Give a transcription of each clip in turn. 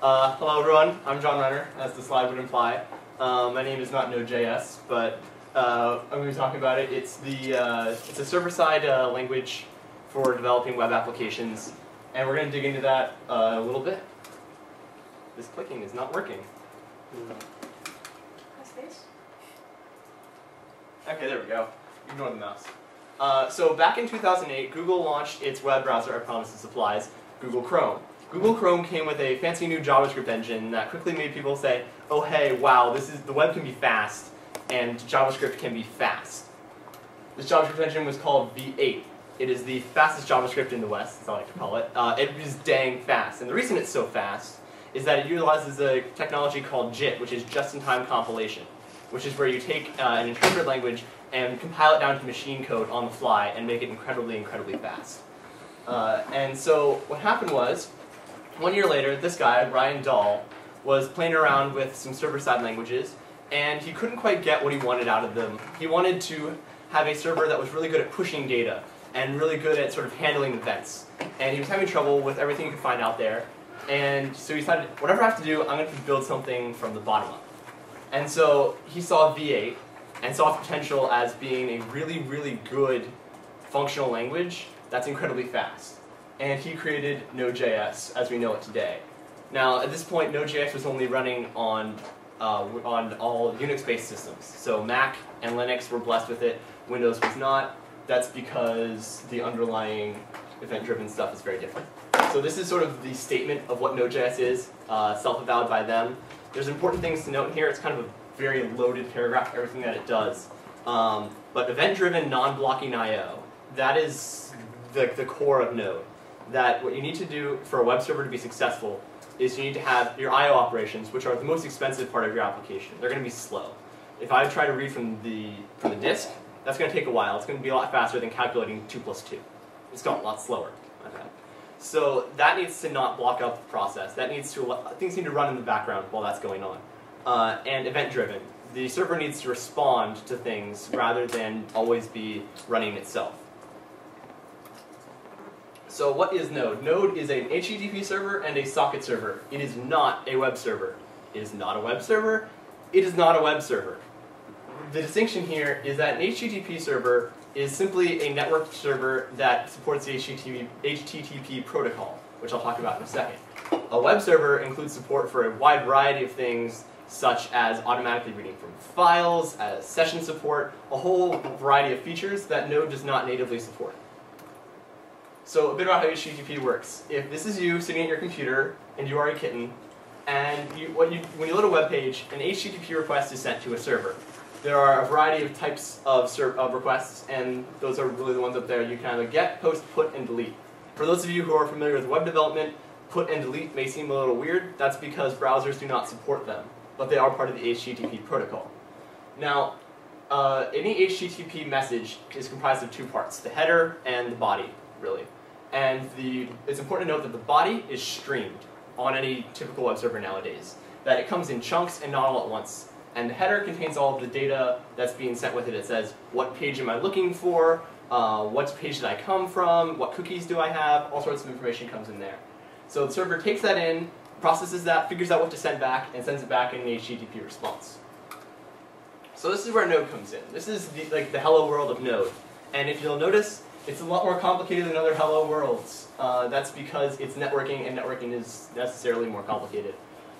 Hello everyone, I'm John Renner, as the slide would imply. My name is not Node.js, but I'm going to be talking about it. It's a server-side language for developing web applications, and we're going to dig into that a little bit. This clicking is not working. Okay, there we go. Ignore the mouse. So back in 2008, Google launched its web browser, I promise it supplies, Google Chrome. Google Chrome came with a fancy new JavaScript engine that quickly made people say, oh hey, wow, the web can be fast, and JavaScript can be fast. This JavaScript engine was called V8. It is the fastest JavaScript in the West, as I like to call it. It is dang fast, and the reason it's so fast is that it utilizes a technology called JIT, which is just-in-time compilation, which is where you take an interpreted language and compile it down to machine code on the fly and make it incredibly, incredibly fast. And so what happened was, 1 year later, this guy, Ryan Dahl, was playing around with some server-side languages, and he couldn't quite get what he wanted out of them. He wanted to have a server that was really good at pushing data and really good at sort of handling events. And he was having trouble with everything he could find out there. And so he decided, whatever I have to do, I'm going to build something from the bottom up. And so he saw V8 and saw its potential as being a really, really good functional language that's incredibly fast. And he created Node.js as we know it today. Now, at this point, Node.js was only running on all Unix-based systems. So Mac and Linux were blessed with it. Windows was not. That's because the underlying event-driven stuff is very different. So this is sort of the statement of what Node.js is, self-avowed by them. There's important things to note here. It's kind of a very loaded paragraph, everything that it does. But event-driven, non-blocking I/O, that is the core of Node. That what you need to do for a web server to be successful is you need to have your I/O operations, which are the most expensive part of your application. They're going to be slow. If I try to read from the disk, that's going to take a while. It's going to be a lot faster than calculating 2 plus 2. It's got a lot slower. Okay. So that needs to not block up the process. That needs to things need to run in the background while that's going on. And event-driven. The server needs to respond to things rather than always be running itself. So what is Node? Node is an HTTP server and a socket server. It is not a web server. It is not a web server. It is not a web server. The distinction here is that an HTTP server is simply a network server that supports the HTTP protocol, which I'll talk about in a second. A web server includes support for a wide variety of things, such as automatically reading from files, as session support, a whole variety of features that Node does not natively support. So a bit about how HTTP works. If this is you sitting at your computer, and you are a kitten, and when you load a web page, an HTTP request is sent to a server. There are a variety of types of requests, and those are really the ones up there. You can either get, post, put, and delete. For those of you who are familiar with web development, put and delete may seem a little weird. That's because browsers do not support them, but they are part of the HTTP protocol. Now, any HTTP message is comprised of two parts, the header and the body, really. And it's important to note that the body is streamed on any typical web server nowadays, that it comes in chunks and not all at once. And the header contains all of the data that's being sent with it. It says, what page am I looking for, what page did I come from, what cookies do I have, all sorts of information comes in there. So the server takes that in, processes that, figures out what to send back, and sends it back in an HTTP response. So this is where Node comes in. This is the hello world of Node. And if you'll notice, it's a lot more complicated than other hello worlds. That's because it's networking, and networking is necessarily more complicated.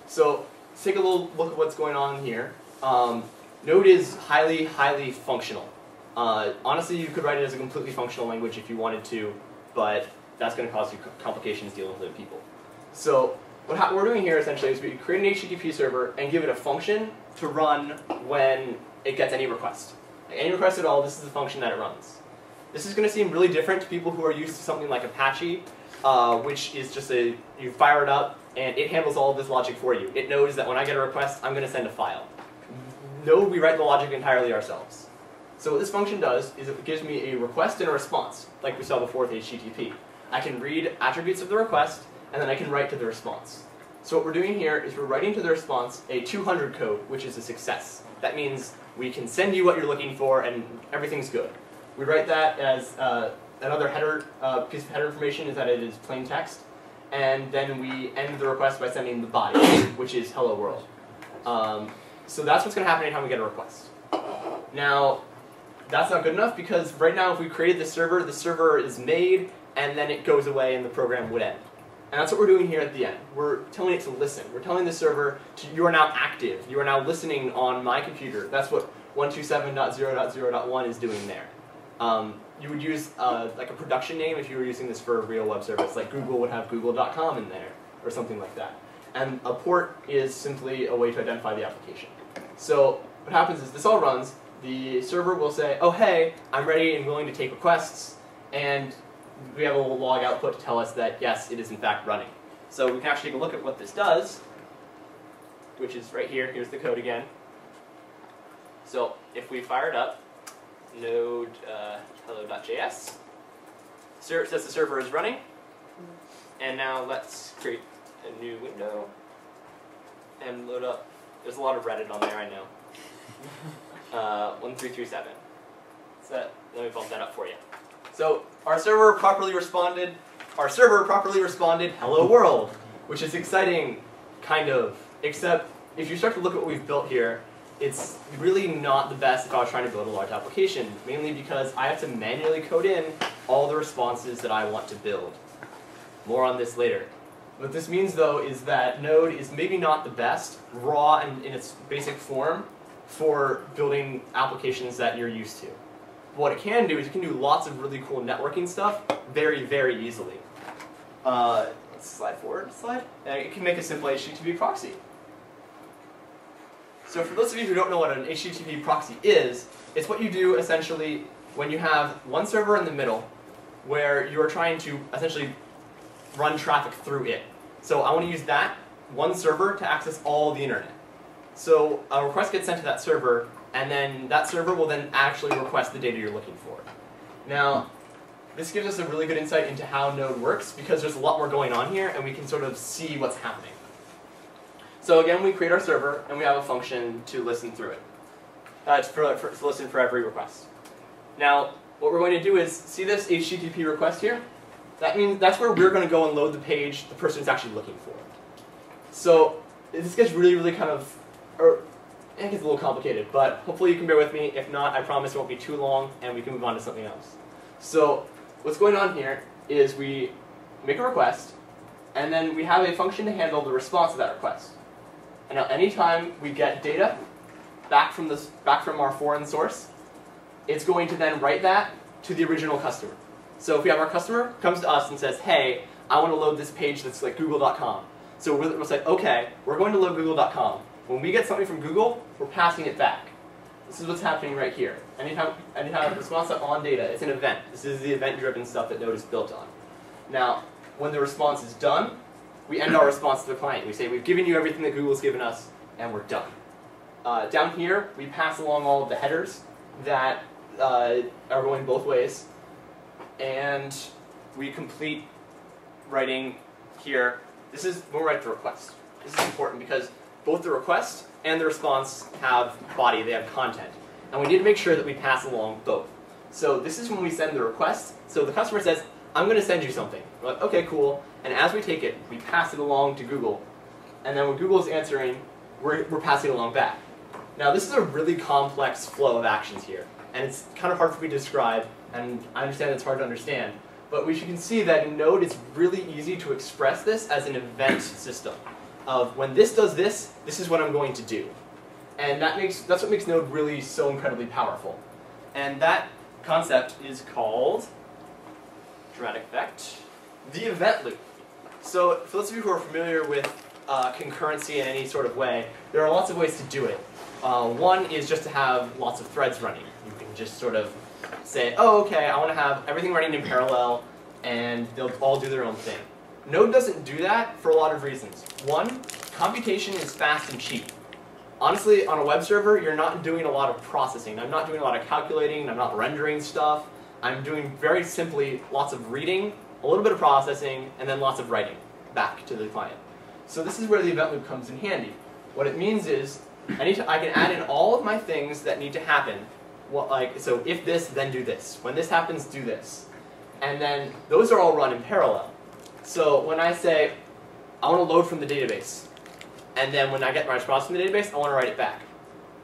So let's take a little look at what's going on here. Node is highly, highly functional. Honestly, you could write it as a completely functional language if you wanted to, but that's going to cause you complications dealing with other people. So what we're doing here essentially is we create an HTTP server and give it a function to run when it gets any request. Any request at all, this is the function that it runs. This is going to seem really different to people who are used to something like Apache, which is just you fire it up and it handles all of this logic for you. It knows that when I get a request, I'm going to send a file. Node, we write the logic entirely ourselves. So what this function does is it gives me a request and a response, like we saw before with HTTP. I can read attributes of the request, and then I can write to the response. So what we're doing here is we're writing to the response a 200 code, which is a success. That means we can send you what you're looking for, and everything's good. We write that as another header piece of header information is that it is plain text, and then we end the request by sending the body, which is hello world. So that's what's going to happen anytime we get a request. Now, that's not good enough because right now if we created the server is made, and then it goes away and the program would end. And that's what we're doing here at the end. We're telling it to listen. We're telling the server, you are now active. You are now listening on my computer. That's what 127.0.0.1 is doing there. You would use like a production name if you were using this for a real web service. Like Google would have google.com in there, or something like that. And a port is simply a way to identify the application. So what happens is this all runs. The server will say, oh hey, I'm ready and willing to take requests. And we have a little log output to tell us that yes, it is in fact running. So we can actually take a look at what this does, which is right here. Here's the code again. So if we fire it up, node hello.js, it says the server is running. And now let's create a new window and load up. There's a lot of Reddit on there, I know. 1337. So let me bump that up for you. So our server properly responded. Hello world, which is exciting, kind of. Except if you start to look at what we've built here, it's really not the best if I was trying to build a large application, mainly because I have to manually code in all the responses that I want to build. More on this later. What this means, though, is that Node is maybe not the best, raw and in its basic form, for building applications that you're used to. What it can do is it can do lots of really cool networking stuff very, very easily. Let's slide forward, it can make a simple HTTP proxy. So for those of you who don't know what an HTTP proxy is, it's what you do essentially when you have one server in the middle where you're trying to essentially run traffic through it. So I want to use that one server to access all the internet. So a request gets sent to that server, and then that server will then actually request the data you're looking for. Now, this gives us a really good insight into how Node works because there's a lot more going on here, and we can sort of see what's happening. So again, we create our server, and we have a function to listen through it, to listen for every request. Now, what we're going to do is, see this HTTP request here? That means that's where we're going to go and load the page the person is actually looking for. So this gets really, really kind of, it gets a little complicated, but hopefully you can bear with me. If not, I promise it won't be too long, and we can move on to something else. So what's going on here is we make a request, and then we have a function to handle the response to that request. And now anytime we get data back from our foreign source, it's going to then write that to the original customer. So if we have our customer comes to us and says, hey, I want to load this page that's like google.com. So we'll say, okay, we're going to load google.com. When we get something from Google, we're passing it back. This is what's happening right here. Anytime response on data, it's an event. This is the event-driven stuff that Node is built on. Now, when the response is done, we end our response to the client. We say, we've given you everything that Google's given us, and we're done. Down here, we pass along all of the headers that are going both ways, and we complete writing here. This is when we write the request. This is important because both the request and the response have body, they have content. And we need to make sure that we pass along both. So this is when we send the request. So the customer says, I'm going to send you something. We're like, okay, cool. And as we take it, we pass it along to Google. And then when Google is answering, we're passing it along back. Now this is a really complex flow of actions here. And it's kind of hard for me to describe, and I understand it's hard to understand. But we can see that in Node, it's really easy to express this as an event system. Of when this does this, this is what I'm going to do. And that's what makes Node really so incredibly powerful. And that concept is called, dramatic effect, the event loop. So for those of you who are familiar with concurrency in any sort of way, there are lots of ways to do it. One is just to have lots of threads running. You can just sort of say, oh, okay, I want to have everything running in parallel, and they'll all do their own thing. Node doesn't do that for a lot of reasons. One, computation is fast and cheap. Honestly, on a web server, you're not doing a lot of processing. I'm not doing a lot of calculating. I'm not rendering stuff. I'm doing very simply lots of reading, a little bit of processing, and then lots of writing back to the client. So this is where the event loop comes in handy. What it means is I can add in all of my things that need to happen. Well, so if this, then do this. When this happens, do this. And then those are all run in parallel. So when I say, I want to load from the database, and then when I get my response from the database, I want to write it back.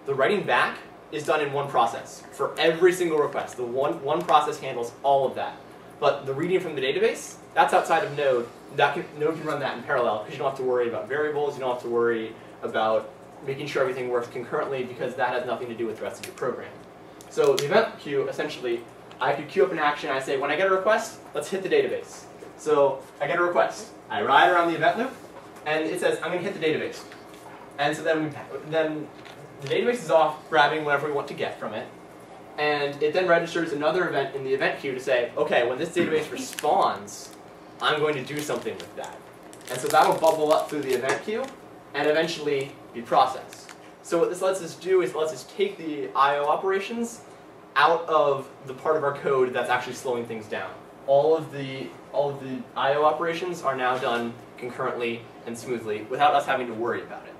The writing back is done in one process for every single request. The one process handles all of that. But the reading from the database, that's outside of Node. Node can run that in parallel because you don't have to worry about variables. You don't have to worry about making sure everything works concurrently because that has nothing to do with the rest of your program. So the event queue, essentially, I could queue up an action. I say, when I get a request, let's hit the database. So I get a request. I ride around the event loop, and it says, I'm going to hit the database. And so then the database is off grabbing whatever we want to get from it. And it then registers another event in the event queue to say, okay, when this database responds, I'm going to do something with that. And so that'll bubble up through the event queue and eventually be processed. So what this lets us do is it lets us take the I/O operations out of the part of our code that's actually slowing things down. All of the I/O operations are now done concurrently and smoothly without us having to worry about it.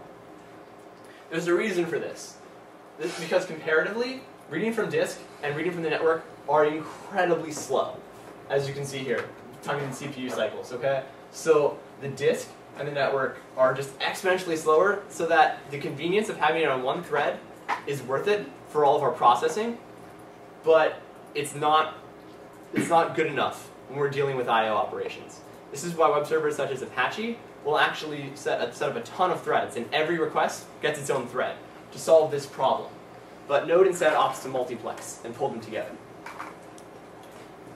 There's a reason for this. This is because comparatively, reading from disk and reading from the network are incredibly slow, as you can see here, time in CPU cycles, okay? So the disk and the network are just exponentially slower so that the convenience of having it on one thread is worth it for all of our processing, but it's not good enough when we're dealing with I/O operations. This is why web servers such as Apache will actually set up a ton of threads, and every request gets its own thread to solve this problem. But Node instead opts to multiplex and pull them together.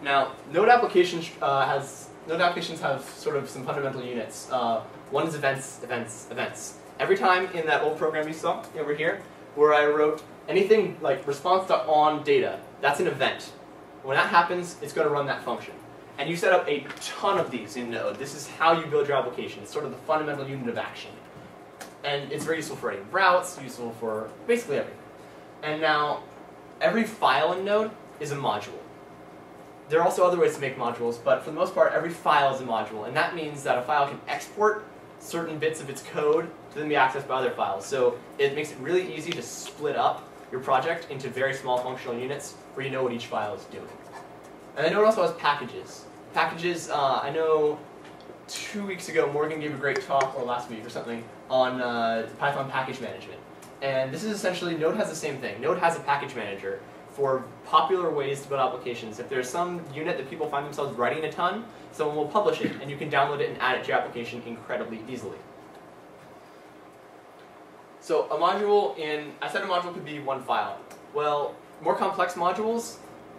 Now, Node applications have sort of some fundamental units. One is events, events, events. Every time in that old program you saw over here, where I wrote anything like response.onData, that's an event. When that happens, it's going to run that function. And you set up a ton of these in Node. This is how you build your application. It's sort of the fundamental unit of action. And it's very useful for writing routes, useful for basically everything. And now, every file in Node is a module. There are also other ways to make modules, but for the most part, every file is a module. And that means that a file can export certain bits of its code to then be accessed by other files. So it makes it really easy to split up your project into very small functional units where you know what each file is doing. And I know it also has packages. Packages, I know 2 weeks ago Morgan gave a great talk, or last week or something, on Python package management. And this is essentially, Node has the same thing. Node has a package manager for popular ways to build applications. If there's some unit that people find themselves writing a ton, someone will publish it, and you can download it and add it to your application incredibly easily. So a module I said a module could be one file. Well, more complex modules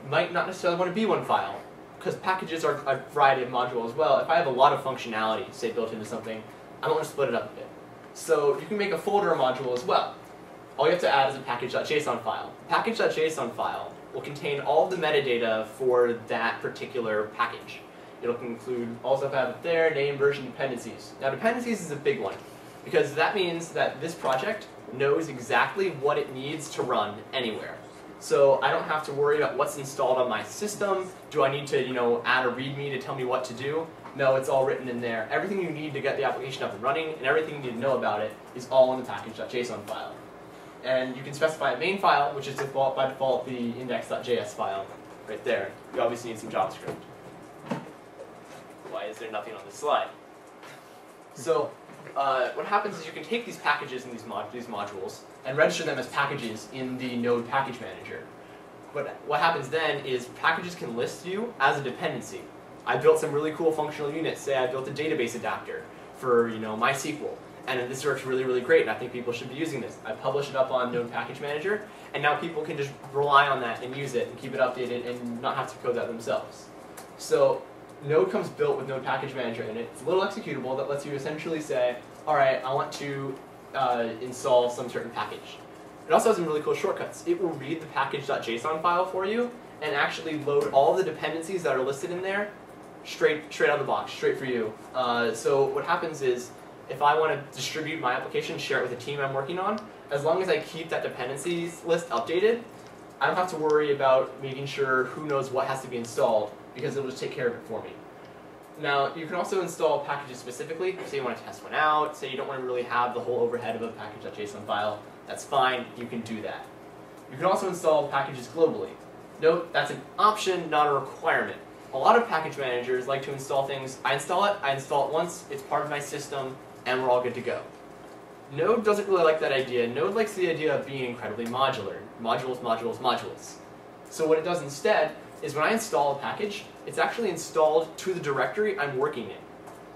might not necessarily want to be one file, because packages are a variety of modules as well. If I have a lot of functionality, say, built into something, I don't want to split it up a bit. So you can make a folder module as well. All you have to add is a package.json file. The package.json file will contain all of the metadata for that particular package. It'll include all stuff I have up there, name, version, dependencies. Now dependencies is a big one, because that means that this project knows exactly what it needs to run anywhere. So I don't have to worry about what's installed on my system. Do I need to, add a README to tell me what to do? No, it's all written in there. Everything you need to get the application up and running, and everything you need to know about it, is all in the package.json file. And you can specify a main file, which is by default the index.js file, right there. You obviously need some JavaScript. Why is there nothing on this slide? So what happens is you can take these packages and these modules and register them as packages in the Node package manager. But what happens then is packages can list you as a dependency. I built some really cool functional units. Say I built a database adapter for MySQL, and this works really, really great, and I think people should be using this. I publish it up on Node Package Manager, and now people can just rely on that and use it and keep it updated and not have to code that themselves. So Node comes built with Node Package Manager in it. It's a little executable that lets you essentially say, all right, I want to install some certain package. It also has some really cool shortcuts. It will read the package.json file for you and actually load all the dependencies that are listed in there straight out of the box, straight for you. So what happens is, if I want to distribute my application, share it with a team I'm working on, as long as I keep that dependencies list updated, I don't have to worry about making sure who knows what has to be installed, because it'll just take care of it for me. Now, you can also install packages specifically. Say you want to test one out, say you don't want to really have the whole overhead of a package.json file. That's fine, you can do that. You can also install packages globally. Note, that's an option, not a requirement. a lot of package managers like to install things. I install it once, it's part of my system, and we're all good to go. Node doesn't really like that idea. Node likes the idea of being incredibly modular. Modules, modules, modules. So what it does instead is when I install a package, it's actually installed to the directory I'm working in.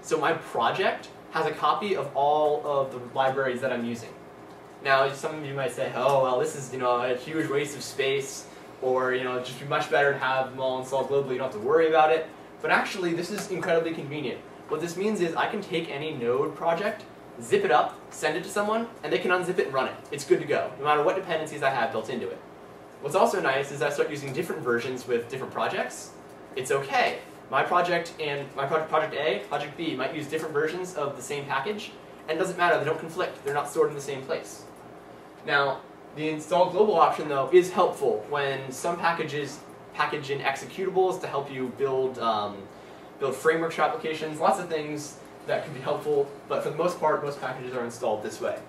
So my project has a copy of all of the libraries that I'm using. Now, some of you might say, oh, well, this is a huge waste of space, or it'd just be much better to have them all installed globally, you don't have to worry about it. But actually, this is incredibly convenient. What this means is I can take any Node project, zip it up, send it to someone, and they can unzip it and run it. It's good to go, no matter what dependencies I have built into it. What's also nice is I start using different versions with different projects. It's okay. My project and project A, project B might use different versions of the same package, and it doesn't matter, they don't conflict, they're not stored in the same place. Now, the install global option, though, is helpful when some packages package in executables to help you build frameworks for applications, lots of things that can be helpful, but for the most part, most packages are installed this way.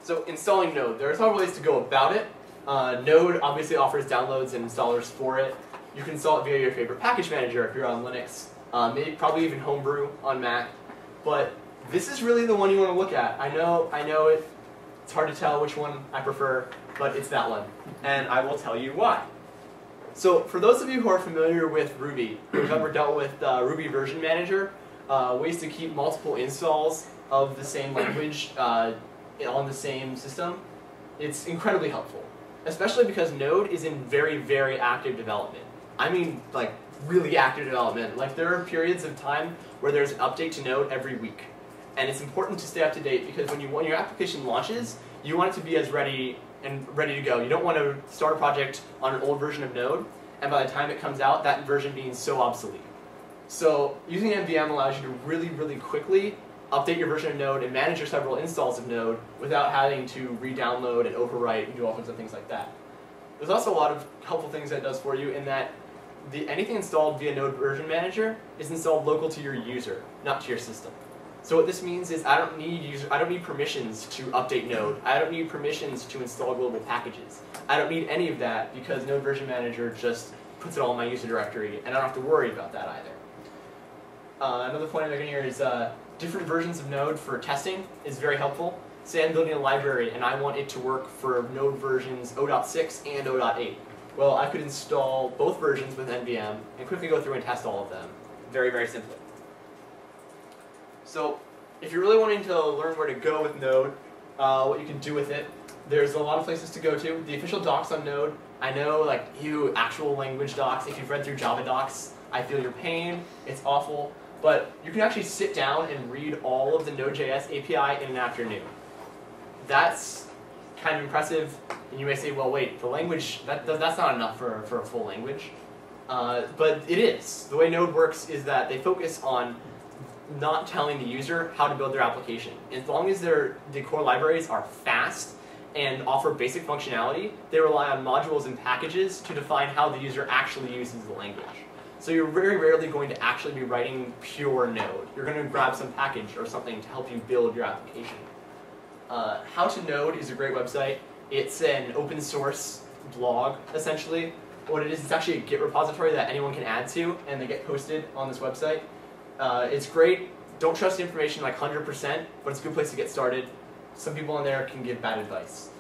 So installing Node, there are several ways to go about it. Node obviously offers downloads and installers for it. You can install it via your favorite package manager if you're on Linux, probably even Homebrew on Mac. But this is really the one you want to look at. I know it's hard to tell which one I prefer, but it's that one. And I will tell you why. So for those of you who are familiar with Ruby, who've ever dealt with Ruby Version Manager, ways to keep multiple installs of the same language on the same system, it's incredibly helpful. Especially because Node is in very, very active development. I mean, like, really active development. Like, there are periods of time where there's an update to Node every week. And it's important to stay up to date because when your application launches, you want it to be as ready to go. You don't want to start a project on an old version of Node, and by the time it comes out, that version being so obsolete. So using NVM allows you to really, really quickly update your version of Node and manage your several installs of Node without having to re-download and overwrite and do all sorts of things like that. There's also a lot of helpful things that it does for you in that anything installed via Node Version Manager is installed local to your user, not to your system. So what this means is I don't need permissions to update Node. I don't need permissions to install global packages. I don't need any of that because Node Version Manager just puts it all in my user directory, and I don't have to worry about that either. Another point I'm making here is different versions of Node for testing is very helpful. Say I'm building a library and I want it to work for Node versions 0.6 and 0.8. Well, I could install both versions with NVM and quickly go through and test all of them very, very simply. So if you're really wanting to learn where to go with Node, what you can do with it, there's a lot of places to go to. The official docs on Node, I know, like, actual language docs, if you've read through Java docs, I feel your pain, it's awful, but you can actually sit down and read all of the Node.js API in an afternoon. That's kind of impressive, and you may say, well, wait, the language, that's not enough for a full language. But it is. The way Node works is that they focus on not telling the user how to build their application. As long as the core libraries are fast and offer basic functionality, they rely on modules and packages to define how the user actually uses the language. So you're very rarely going to actually be writing pure Node. You're going to grab some package or something to help you build your application. How to Node is a great website. It's an open source blog, essentially. What it is, it's actually a Git repository that anyone can add to, and they get posted on this website. It's great. Don't trust the information like 100%, but it's a good place to get started. Some people in there can give bad advice.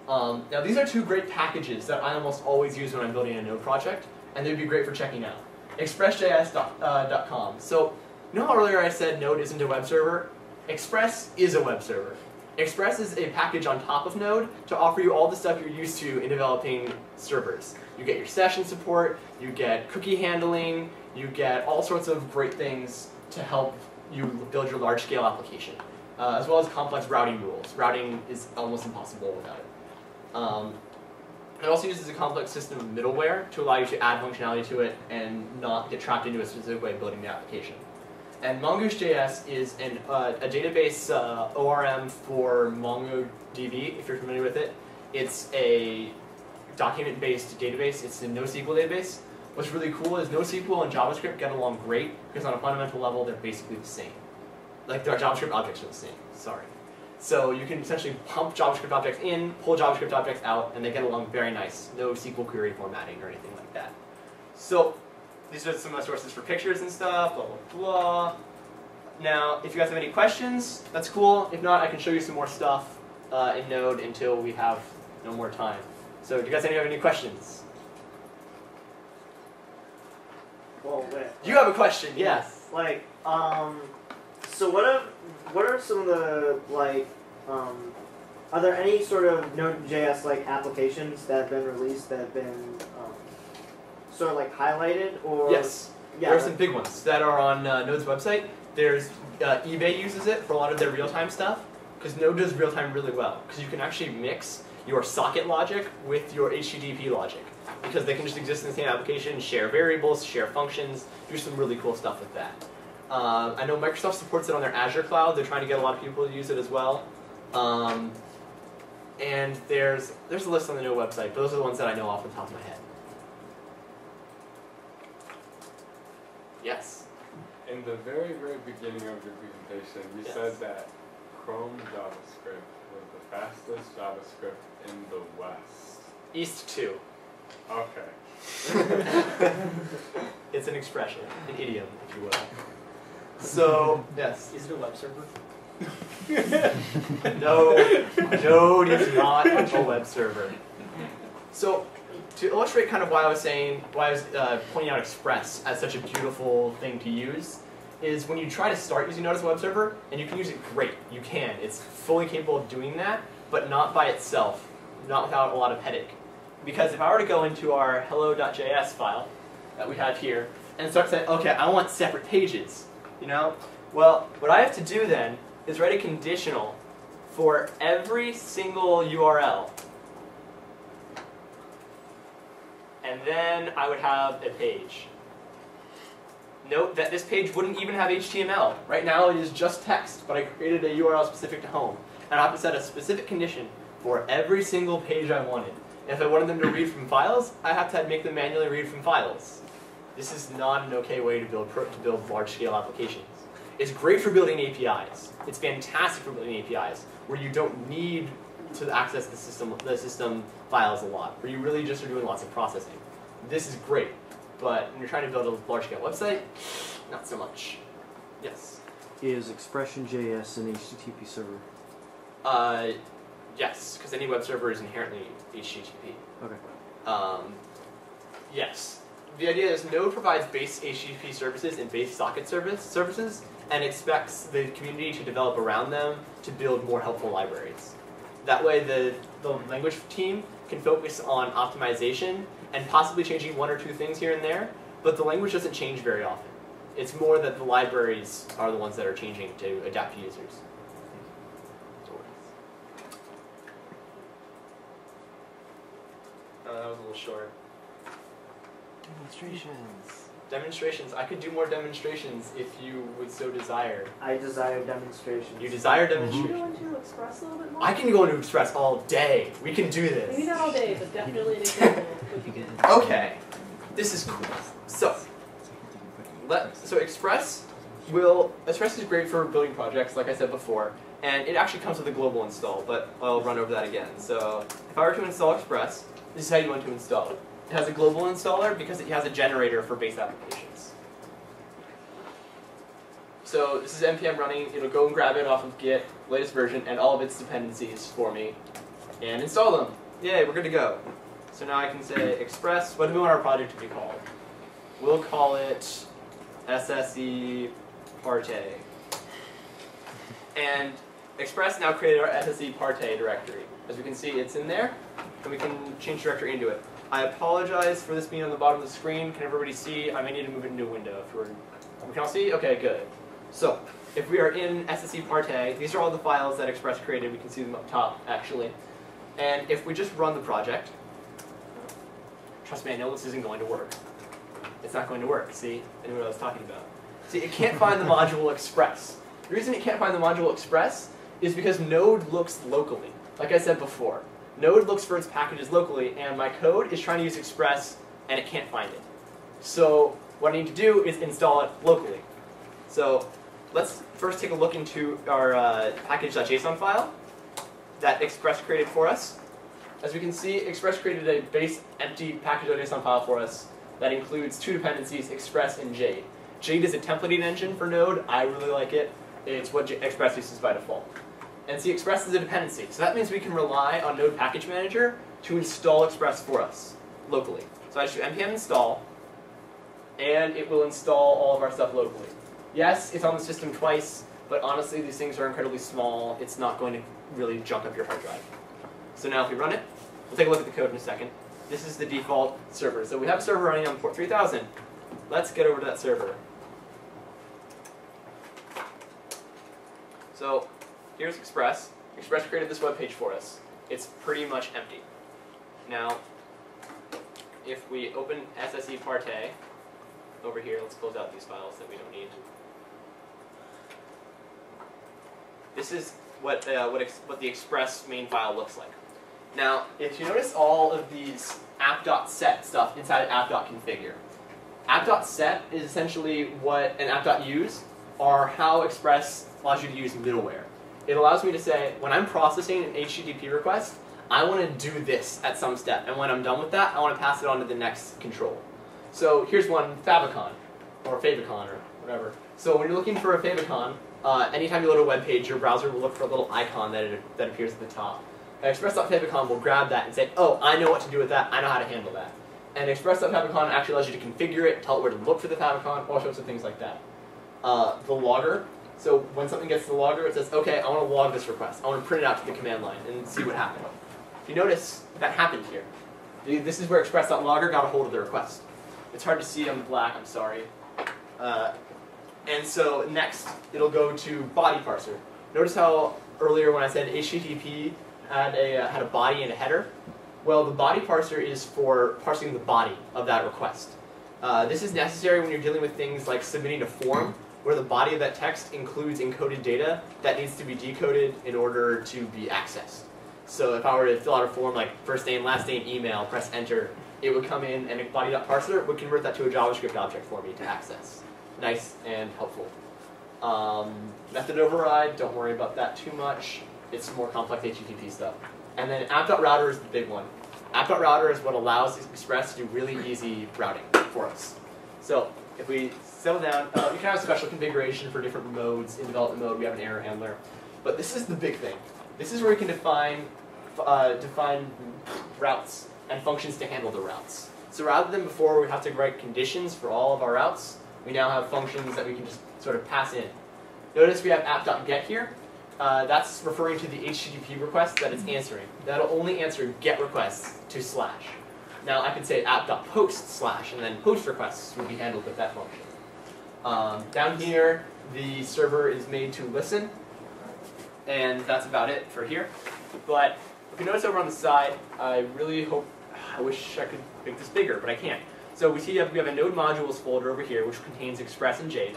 Now these are two great packages that I almost always use when I'm building a Node project, and they'd be great for checking out. Express.js.com. So, you know how earlier I said Node isn't a web server? Express is a web server. Express is a package on top of Node to offer you all the stuff you're used to in developing servers. You get your session support, you get cookie handling, you get all sorts of great things to help you build your large-scale application, as well as complex routing rules. Routing is almost impossible without it. It also uses a complex system of middleware to allow you to add functionality to it and not get trapped into a specific way of building the application. And Mongoose.js is a database ORM for MongoDB, if you're familiar with it. It's a document-based database. It's a NoSQL database. What's really cool is NoSQL and JavaScript get along great because on a fundamental level, they're basically the same. Like, their JavaScript objects are the same, sorry. So you can essentially pump JavaScript objects in, pull JavaScript objects out, and they get along very nice. No SQL query formatting or anything like that. So These are some of the sources for pictures and stuff, blah, blah, blah. Now, if you guys have any questions, that's cool. If not, I can show you some more stuff in Node until we have no more time. So do you guys have any questions? Well, wait. You have a question, yes. Like, so what are some of the, like, are there any sort of Node.js like applications that have been released that have been sort of like highlighted, or? Yes, yeah, there are some big ones that are on Node's website. There's eBay uses it for a lot of their real-time stuff, because Node does real-time really well, because you can actually mix your socket logic with your HTTP logic, because they can just exist in the same application, share variables, share functions, do some really cool stuff with that. I know Microsoft supports it on their Azure cloud. They're trying to get a lot of people to use it as well. And there's a list on the Node website, but those are the ones that I know off the top of my head. Yes? In the very, very beginning of your presentation, you said that Chrome JavaScript was the fastest JavaScript in the West. East 2. Okay. It's an expression, an idiom, if you will. So, yes. Is it a web server? No, Node is not a web server. So, to illustrate kind of why I was pointing out Express as such a beautiful thing to use, is when you try to start using Node as a web server, and you can use it great, you can. It's fully capable of doing that, but not by itself, not without a lot of headache. Because if I were to go into our hello.js file that we have here, and start saying, okay, I want separate pages, you know? Well, what I have to do then is write a conditional for every single URL. And then I would have a page. Note that this page wouldn't even have HTML. Right now it is just text, but I created a URL specific to home. And I have to set a specific condition for every single page I wanted. And if I wanted them to read from files, I have to make them manually read from files. This is not an okay way to build large-scale applications. It's great for building APIs. It's fantastic for building APIs, where you don't need to access the system files a lot, where you really just are doing lots of processing. This is great, but when you're trying to build a large-scale website, not so much. Yes? Is Expression.js an HTTP server? Yes, because any web server is inherently HTTP. Okay. Yes. The idea is Node provides base HTTP services and base socket services, and expects the community to develop around them to build more helpful libraries. That way the language team can focus on optimization and possibly changing one or two things here and there, but the language doesn't change very often. It's more that the libraries are the ones that are changing to adapt to users. That was a little short. Demonstrations. Demonstrations. I could do more demonstrations if you would so desire. I desire demonstrations. You desire Can you demonstrations. go into Express a little bit more? I can go into Express all day. We can do this. Maybe not all day, but definitely an example would be good. Okay. This is cool. So Express is great for building projects, like I said before, and it actually comes with a global install, but I'll run over that again. So if I were to install Express, this is how you want to install it. It has a global installer because it has a generator for base applications. So this is npm running. It'll go and grab it off of Git, latest version, and all of its dependencies for me, and install them. Yay, we're good to go. So now I can say Express. What do we want our project to be called? We'll call it SSE Parte. And Express now created our SSE Parte directory. As we can see, it's in there, and we can change directory into it. I apologize for this being on the bottom of the screen. Can everybody see? I may need to move it into a window. We can all see? Okay, good. So, if we are in SSE Parte, these are all the files that Express created. We can see them up top, actually. And if we just run the project, trust me, I know this isn't going to work. It's not going to work. See? I knew what I was talking about. See, it can't find the module Express. The reason it can't find the module Express is because Node looks locally. Like I said before, Node looks for its packages locally, and my code is trying to use Express, and it can't find it. So what I need to do is install it locally. So let's first take a look into our package.json file that Express created for us. As we can see, Express created a base empty package.json file for us that includes two dependencies, Express and Jade. Jade is a templating engine for Node. I really like it. It's what Express uses by default. And see, Express is a dependency. So that means we can rely on Node Package Manager to install Express for us locally. So I just do npm install, and it will install all of our stuff locally. Yes, it's on the system twice, but honestly, these things are incredibly small. It's not going to really junk up your hard drive. So now if we run it, we'll take a look at the code in a second. This is the default server. So we have a server running on port 3000. Let's get over to that server. So here's Express. Express created this web page for us. It's pretty much empty. Now, if we open SSE Parte over here, let's close out these files that we don't need. This is what the Express main file looks like. Now, if you notice all of these app.set stuff inside app.configure. App.set is essentially what, and app.use are how Express allows you to use middleware. It allows me to say, when I'm processing an HTTP request, I want to do this at some step, and when I'm done with that, I want to pass it on to the next control. So here's one, favicon, or favicon, or whatever. So when you're looking for a favicon, anytime you load a web page, your browser will look for a little icon that appears at the top. Express.favicon will grab that and say, oh, I know what to do with that, I know how to handle that. And Express.favicon actually allows you to configure it, tell it where to look for the favicon, all sorts of things like that. The logger, so when something gets to the logger, it says, okay, I want to log this request. I want to print it out to the command line and see what happened. If you notice, that happened here. This is where Express.logger got a hold of the request. It's hard to see on the black, I'm sorry. And so next, it'll go to body parser. Notice how earlier when I said HTTP had a body and a header? Well, the body parser is for parsing the body of that request. This is necessary when you're dealing with things like submitting a form, where the body of that text includes encoded data that needs to be decoded in order to be accessed. So if I were to fill out a form like first name, last name, email, press enter, it would come in and a body.parser would convert that to a JavaScript object for me to access. Nice and helpful. Method override, don't worry about that too much. It's some more complex HTTP stuff. And then app.router is the big one. App.router is what allows Express to do really easy routing for us. So if we settle down, you can have special configuration for different modes. In development mode, we have an error handler. But this is the big thing. This is where we can define routes and functions to handle the routes. So rather than before we have to write conditions for all of our routes, we now have functions that we can just sort of pass in. Notice we have app.get here. That's referring to the HTTP request that it's answering. That'll only answer get requests to slash. Now I could say app.post slash, and then post requests would be handled with that function. Down here, the server is made to listen, and that's about it for here. But if you notice over on the side, I wish I could make this bigger, but I can't. So we have a Node modules folder over here, which contains Express and Jade.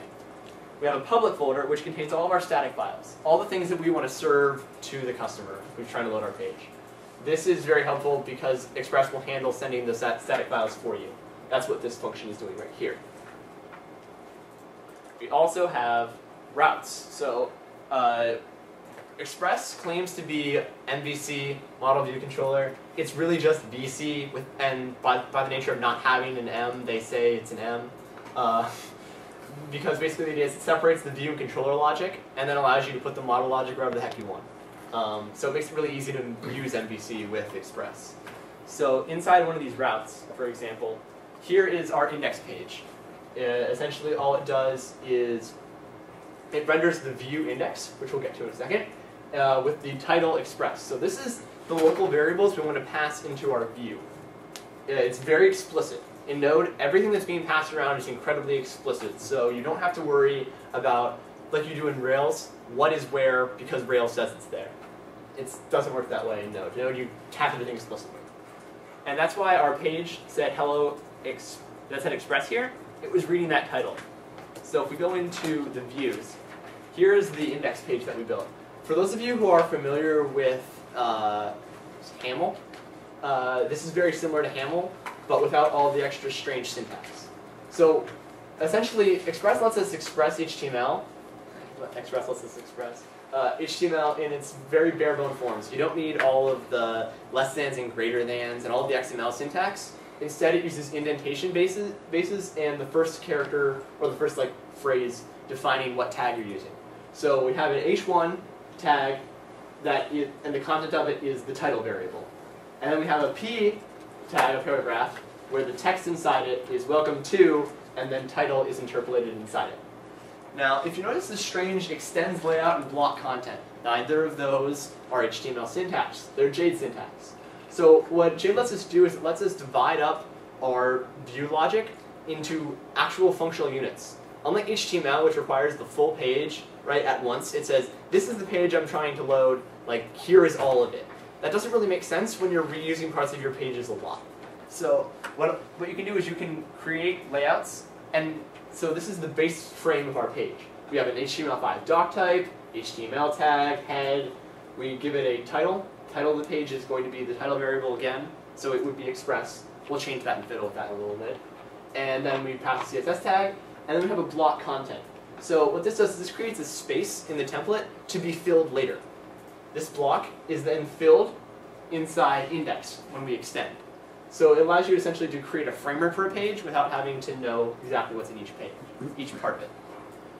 We have a public folder, which contains all of our static files, all the things that we want to serve to the customer who's trying to load our page. This is very helpful because Express will handle sending the static files for you. That's what this function is doing right here. We also have routes. So Express claims to be MVC, Model View Controller. It's really just VC, and by the nature of not having an M, they say it's an M. Because basically the idea is it separates the view and controller logic, and then allows you to put the model logic wherever the heck you want. So it makes it really easy to use MVC with Express. So inside one of these routes, for example, here is our index page. Essentially all it does is it renders the view index, which we'll get to in a second, with the title Express. So this is the local variables we want to pass into our view. It's very explicit. In Node, everything that's being passed around is incredibly explicit, so you don't have to worry about, like you do in Rails, what is where because Rails says it's there. It doesn't work that way in Node. In Node, you tap everything explicitly. And that's why our page said hello, that said Express here, it was reading that title. So if we go into the views, here's the index page that we built. For those of you who are familiar with Haml, this is very similar to Haml, but without all the extra strange syntax. So essentially, Express lets us express HTML. Express lets us express HTML in its very bare bone forms. You don't need all of the less thans and greater thans and all of the XML syntax. Instead, it uses indentation bases and the first character, or the first phrase defining what tag you're using. So we have an h1 tag and the content of it is the title variable. And then we have a p tag, a paragraph, where the text inside it is welcome to, and then title is interpolated inside it. Now, if you notice the strange extends layout and block content, neither of those are HTML syntax. They're Jade syntax. So what Jade lets us do is it lets us divide up our view logic into actual functional units. Unlike HTML, which requires the full page right at once, it says, this is the page I'm trying to load, here is all of it. That doesn't really make sense when you're reusing parts of your pages a lot. So what you can do is you can create layouts, and so this is the base frame of our page. We have an HTML5 doc type, HTML tag, head. We give it a title. Title of the page is going to be the title variable again, so it would be express. We'll change that and fiddle with that in a little bit. And then we pass a CSS tag, and then we have a block content. So what this does is this creates a space in the template to be filled later. This block is then filled inside index when we extend. So it allows you essentially to create a framework for a page without having to know exactly what's in each page, each part of it.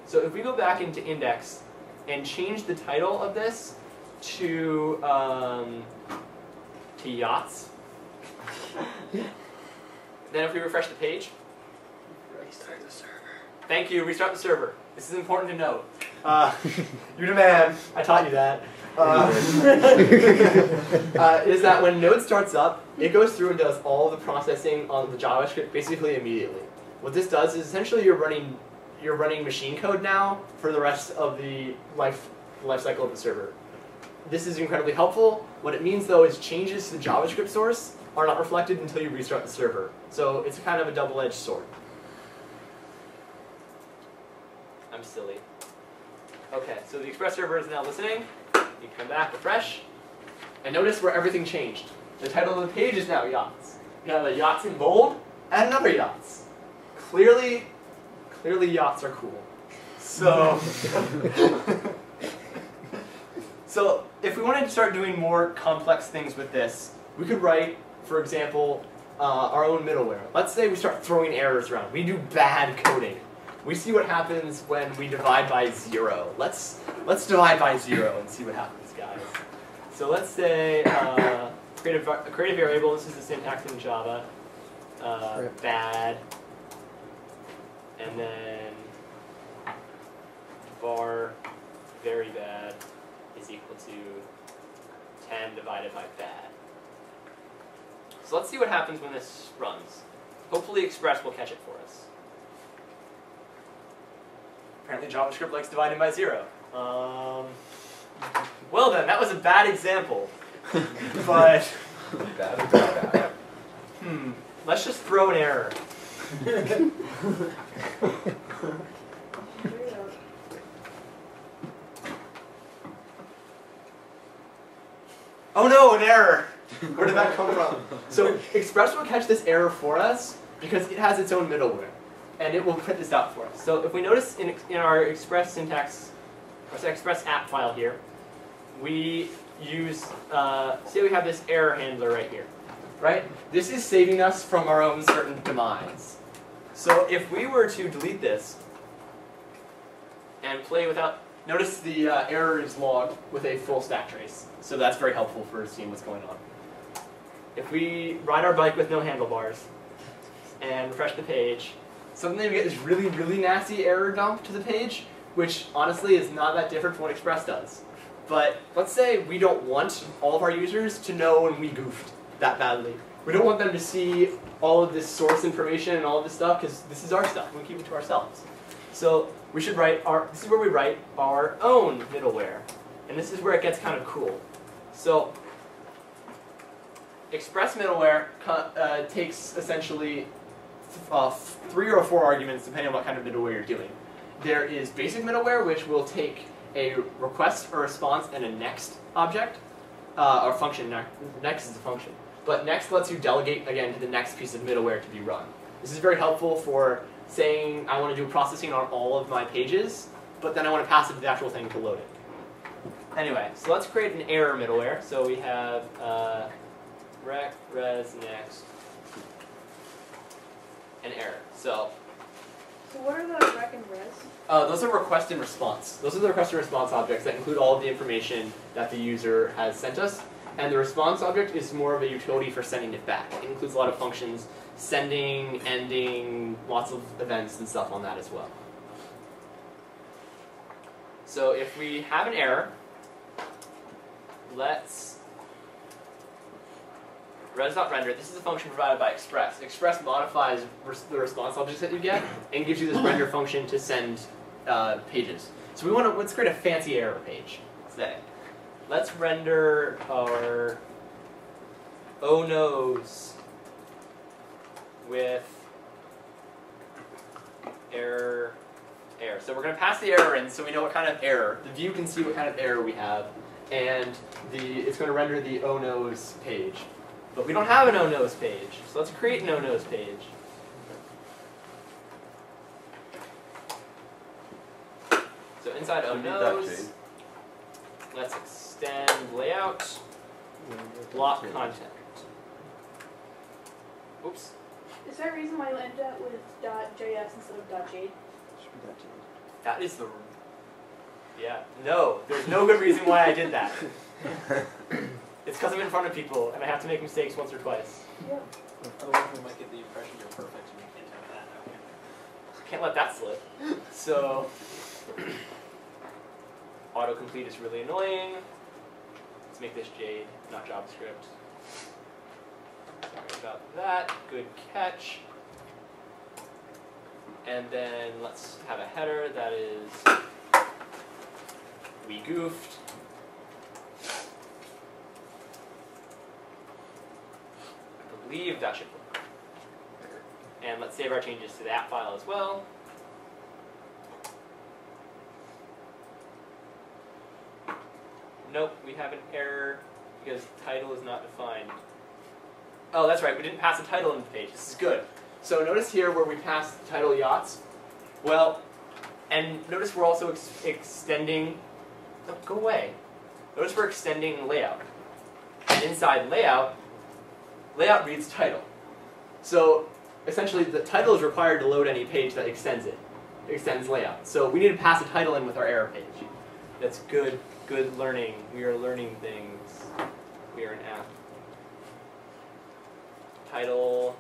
So if we go back into index and change the title of this to yachts, then if we refresh the page, Restart the server. thank you, restart the server. This is important to note. You're the man. I taught you that. Is that when Node starts up, it goes through and does all the processing on the JavaScript basically immediately. What this does is essentially you're running machine code now for the rest of the life cycle of the server. This is incredibly helpful. What it means though is changes to the JavaScript source are not reflected until you restart the server. So it's kind of a double-edged sword. I'm silly. Okay, so the Express server is now listening. You come back, refresh, and notice where everything changed. The title of the page is now yachts. You have a yachts in bold and another yachts. Clearly yachts are cool. So, so if we wanted to start doing more complex things with this, we could write, for example, our own middleware. Let's say we start throwing errors around. We do bad coding. We see what happens when we divide by 0. Let's divide by 0 and see what happens, guys. So let's say create a variable. This is the syntax in Java. Bad, and then var very bad is equal to 10 divided by bad. So let's see what happens when this runs. Hopefully Express will catch it for us. Apparently JavaScript likes dividing by 0. Well then, that was a bad example. But Bad. let's just throw an error. There you go. Oh no, an error! Where did that come from? So Express will catch this error for us because it has its own middleware. And it will print this out for us. So if we notice in our Express syntax, or Express app file here, we use, say we have this error handler right here, right? This is saving us from our own certain demise. So if we were to delete this and play without, notice the error is logged with a full stack trace. So that's very helpful for seeing what's going on. If we ride our bike with no handlebars and refresh the page, suddenly we get this really, really nasty error dump to the page, which honestly is not that different from what Express does. But let's say we don't want all of our users to know when we goofed that badly. We don't want them to see all of this source information and all of this stuff, because this is our stuff. We keep it to ourselves. So we should write this is where we write our own middleware. And this is where it gets kind of cool. So Express middleware takes essentially 3 or 4 arguments depending on what kind of middleware you're doing. There is basic middleware, which will take a request, a response, and a next object, or function. Next is a function. But next lets you delegate, again, to the next piece of middleware to be run. This is very helpful for saying I want to do processing on all of my pages, but then I want to pass it to the actual thing to load it. Anyway, so let's create an error middleware. So we have rec, res, next. an error. So what are the rec and res? those are request and response. Those are the request and response objects that include all of the information that the user has sent us. And the response object is more of a utility for sending it back. It includes a lot of functions, sending, ending, lots of events and stuff on that as well. So if we have an error, let's res.render. This is a function provided by Express. Express modifies the response objects that you get and gives you this render function to send pages. So let's create a fancy error page today. Let's render our oh no's with error. So we're going to pass the error in so we know what kind of error. The view can see what kind of error we have, and it's going to render the oh no's page. But we don't have an oh no's page, so let's create an oh no's page. So inside oh no's, let's extend layout, block content. Oops. Is there a reason why you ended up with .js instead of .jade? That is the... Yeah. No, there's no good reason why I did that. It's because I'm in front of people, and I have to make mistakes once or twice. Yeah. Otherwise we might get the impression you're perfect and you can't have that. Can't let that slip. So... autocomplete is really annoying. Let's make this Jade, not JavaScript. Sorry about that. Good catch. And then let's have a header that is we goofed. I believe that should work. And let's save our changes to that file as well. Nope, we have an error because title is not defined. Oh, that's right, we didn't pass a title in the page. This is good. So notice here where we pass the title yachts. Well, and notice we're also extending, oh, go away. Notice we're extending layout. And inside layout reads title. So essentially the title is required to load any page that extends it. It extends layout. So we need to pass a title in with our error page. That's good learning. We are learning things. We are an app. Title.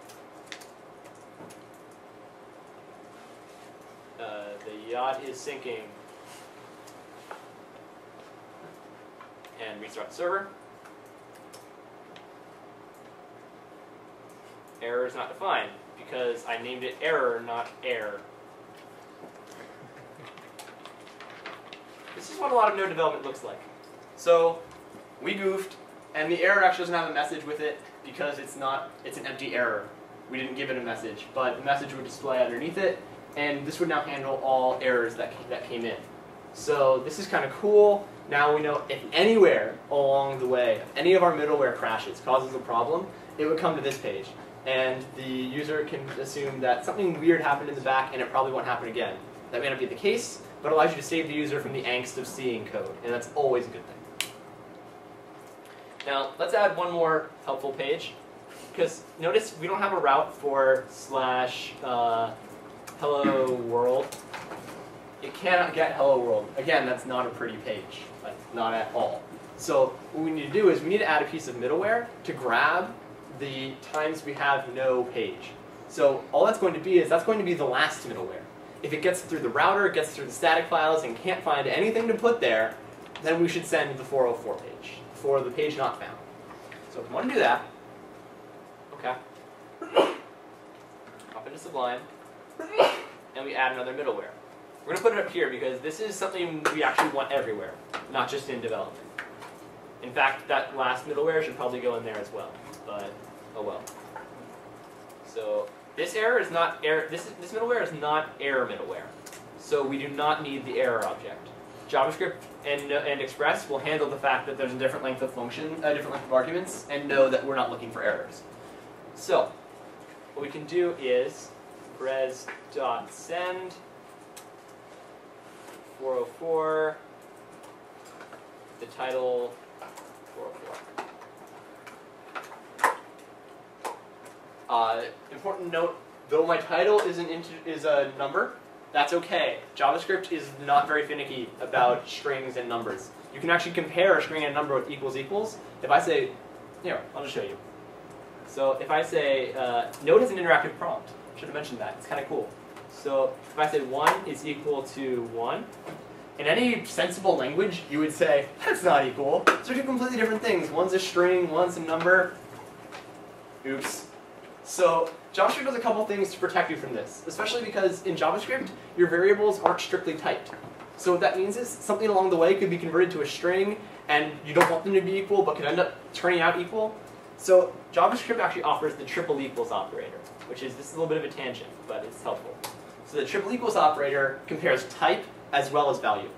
The yacht is sinking. And restart the server. Error is not defined because I named it error, not air. This is what a lot of node development looks like. So we goofed, and the error actually doesn't have a message with it because it's an empty error. We didn't give it a message, but the message would display underneath it, and this would now handle all errors that came in. So this is kind of cool. Now we know if anywhere along the way, if any of our middleware crashes, causes a problem, it would come to this page. And the user can assume that something weird happened in the back and it probably won't happen again. That may not be the case, but it allows you to save the user from the angst of seeing code, and that's always a good thing. Now, let's add one more helpful page, because notice we don't have a route for /hello world. It cannot get hello world. Again, that's not a pretty page, like not at all. So what we need to do is we need to add a piece of middleware to grab the times we have no page. So all that's going to be is that's going to be the last middleware. If it gets through the router, it gets through the static files, and can't find anything to put there, then we should send the 404 page, for the page not found. So if we want to do that, okay, hop into Sublime, and we add another middleware. We're going to put it up here because this is something we actually want everywhere, not just in development. In fact, that last middleware should probably go in there as well, but oh well. So this error is not error. This middleware is not error middleware, so we do not need the error object. JavaScript and Express will handle the fact that there's a different length of different length of arguments, and know that we're not looking for errors. So what we can do is res.send 404 the title 404. Important note. though my title is a number, that's okay. JavaScript is not very finicky about strings and numbers. You can actually compare a string and a number with equals equals. If I say, here, I'll just show you. So if I say, Node has an interactive prompt. Should have mentioned that. It's kind of cool. So if I say 1 is equal to 1, in any sensible language, you would say, that's not equal. Those are two completely different things. One's a string, one's a number. Oops. So JavaScript does a couple things to protect you from this, especially because in JavaScript, your variables aren't strictly typed. So what that means is something along the way could be converted to a string, and you don't want them to be equal, but could end up turning out equal. So JavaScript actually offers the triple equals operator, which is, this is a little bit of a tangent, but it's helpful. So the triple equals operator compares type as well as value.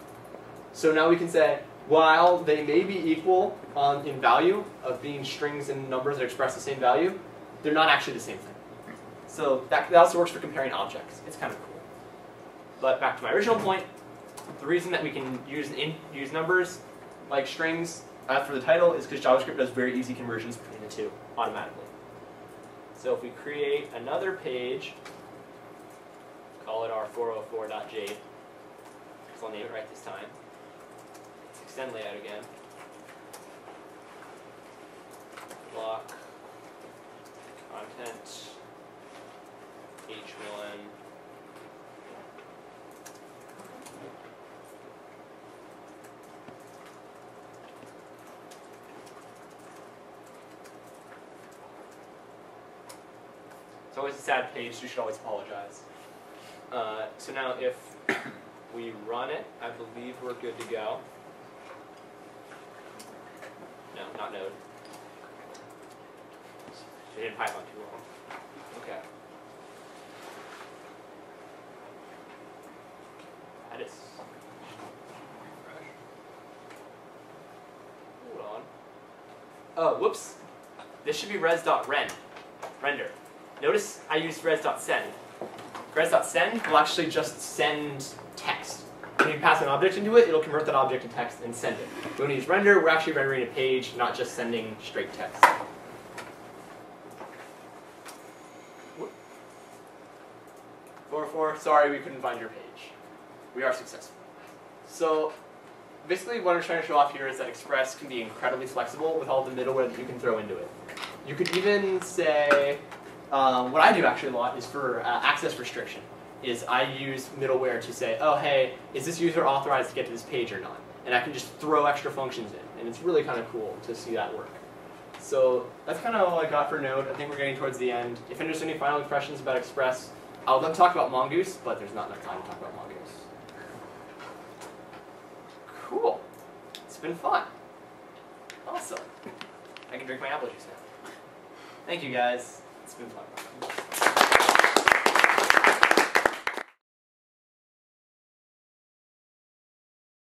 So now we can say, while they may be equal in value of being strings and numbers that express the same value, they're not actually the same thing. So that also works for comparing objects. It's kind of cool. But back to my original point, the reason that we can use numbers like strings for the title is because JavaScript does very easy conversions between the two automatically. So if we create another page, call it our 404.jade, because I'll name it right this time. Let's extend layout again. Block, content, h1. It's always a sad page, so you should always apologize. So now if we run it, I believe we're good to go. No, not Node. It didn't Python too long. Okay. That is. Hold on. Oh, whoops. This should be res.render. Notice I used res.send. Res.send will actually just send text. When you pass an object into it, it'll convert that object to text and send it. When we use render, we're actually rendering a page, not just sending straight text. 404, sorry we couldn't find your page. We are successful. So basically what I'm trying to show off here is that Express can be incredibly flexible with all the middleware that you can throw into it. You could even say, what I do actually a lot is for access restriction, is I use middleware to say, oh hey, is this user authorized to get to this page or not? And I can just throw extra functions in, and it's really kind of cool to see that work. So that's kind of all I got for Node. I think we're getting towards the end. If there's any final impressions about Express, I would love to talk about Mongoose, but there's not enough time to talk about Mongoose. Cool. It's been fun. Awesome. I can drink my apple juice now. Thank you guys. It's been fun.